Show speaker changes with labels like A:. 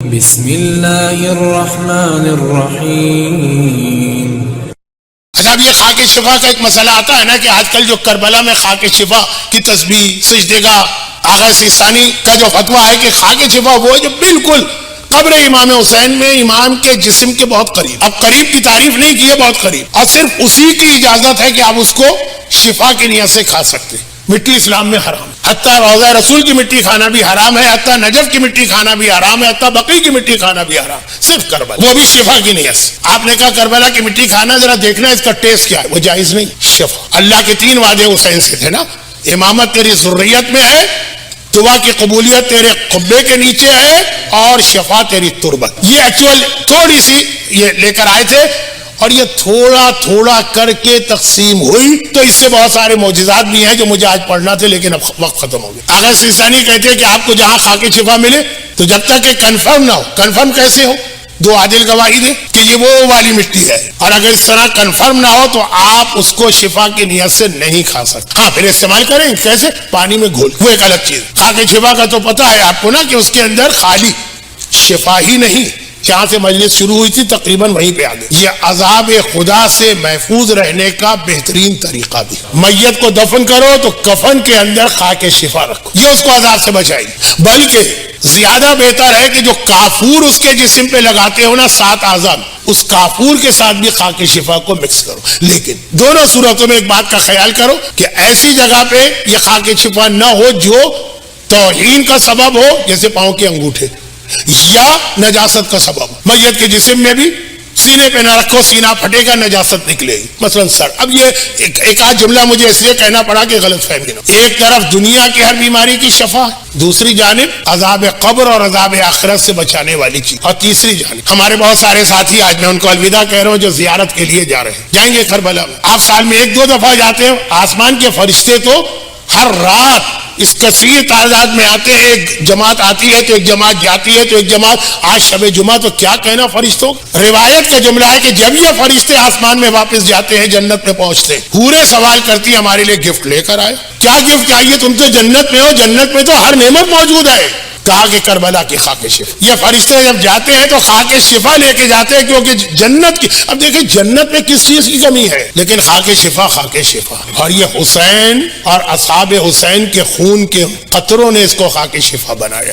A: بسم اللہ الرحمن الرحیم۔
B: اب یہ خاک شفا کا ایک مسئلہ آتا ہے نا کہ آج کل جو کربلا میں خاک شفا کی تسبیح سجدے گاہ آغا سیستانی کا جو فتویٰ ہے کہ خاک شفا وہ ہے جو بالکل قبر امام حسین میں امام کے جسم کے بہت قریب، اب قریب کی تعریف نہیں کی ہے، بہت قریب، اور صرف اسی کی اجازت ہے کہ آپ اس کو شفا کی نیت سے کھا سکتے ہیں۔ مٹی اسلام میں حرام، حتیٰ روضہ رسول کی مٹی کھانا بھی حرام ہے، حتیٰ نجف کی مٹی کھانا بھی حرام ہے، حتیٰ بقیع کی مٹی کھانا بھی حرام، صرف کربلا، وہ بھی شفا کی نیت سے۔ آپ نے کہا کربلا کی مٹی کھانا، ذرا دیکھنا اس کا ٹیسٹ کیا ہے، وہ جائز نہیں۔ شفا، اللہ کے 3 وعدے حسین سے تھے نا، امامت تیری ذریت میں ہے، دعا کی قبولیت تیرے قبے کے نیچے ہے، اور شفا تیری تربت۔ یہ ایکچوئل تھوڑی سی یہ لے کر آئے تھے، اور یہ تھوڑا تھوڑا کر کے تقسیم ہوئی، تو اس سے بہت سارے معجزات بھی ہیں جو مجھے آج پڑھنا تھے، لیکن اب وقت ختم ہو گیا۔ آغا سیستانی کہتے ہیں کہ آپ کو جہاں خاک شفا ملے تو جب تک کہ کنفرم نہ ہو، کنفرم کیسے ہو؟ 2 عادل گواہی دے کہ یہ وہ والی مٹی ہے، اور اگر اس طرح کنفرم نہ ہو تو آپ اس کو شفا کی نیت سے نہیں کھا سکتے۔ ہاں، پھر استعمال کریں، کیسے؟ پانی میں گھول، وہ ایک الگ چیز۔ خاک شفا کا تو پتہ ہے آپ کو نا کہ اس کے اندر خالی شفا ہی نہیں، جہاں سے مجلس شروع ہوئی تھی تقریباً وہیں پہ آگے، یہ عذاب خدا سے محفوظ رہنے کا بہترین طریقہ بھی۔ میت کو دفن کرو تو کفن کے اندر خاک شفا رکھو، یہ اس کو عذاب سے بچائے گی۔ بلکہ زیادہ بہتر ہے کہ جو کافور اس کے جسم پہ لگاتے ہو نا 7 اعظم، اس کافور کے ساتھ بھی خاک شفا کو مکس کرو۔ لیکن دونوں صورتوں میں ایک بات کا خیال کرو کہ ایسی جگہ پہ یہ خاک شفا نہ ہو جو توہین کا سبب ہو، جیسے پاؤں کے انگوٹھے، یا نجاست کا سبب۔ میت کے جسم میں بھی سینے پہ نہ رکھو، سینہ پھٹے گا، نجاست نکلے گی، مثلا سر۔ اب یہ ایک آدھ جملہ مجھے اس لیے کہنا پڑا کہ غلط فہمی نہ ہو۔ ایک طرف دنیا کی ہر بیماری کی شفا، دوسری جانب عذاب قبر اور عذاب آخرت سے بچانے والی چیز، اور تیسری جانب ہمارے بہت سارے ساتھی، آج میں ان کو الوداع کہہ رہا ہوں، جو زیارت کے لیے جا رہے ہیں، جائیں گے کربلا میں۔ آپ سال میں 1-2 دفعہ جاتے ہو، آسمان کے فرشتے تو ہر رات اس کثیر تعداد میں آتے ہیں، ایک جماعت آتی ہے تو ایک جماعت جاتی ہے تو ایک جماعت۔ آج شب جمعہ تو کیا کہنا فرشتوں، روایت کا جملہ ہے کہ جب یہ فرشتے آسمان میں واپس جاتے ہیں، جنت میں پہنچتے ہیں، پورے سوال کرتی ہمارے لیے گفٹ لے کر آئے۔ کیا گفٹ چاہیے؟ تم تو جنت میں ہو، جنت میں تو ہر نعمت موجود ہے۔ کہا کہ کربلا کی خاک شفا۔ یہ فرشتے جب جاتے ہیں تو خاک شفا لے کے جاتے ہیں، کیونکہ جنت کی، اب دیکھیں جنت میں کس چیز کی کمی ہے، لیکن خاک شفا۔ اور یہ حسین اور اصحاب حسین کے خون کے قطروں نے اس کو خاک شفا بنایا۔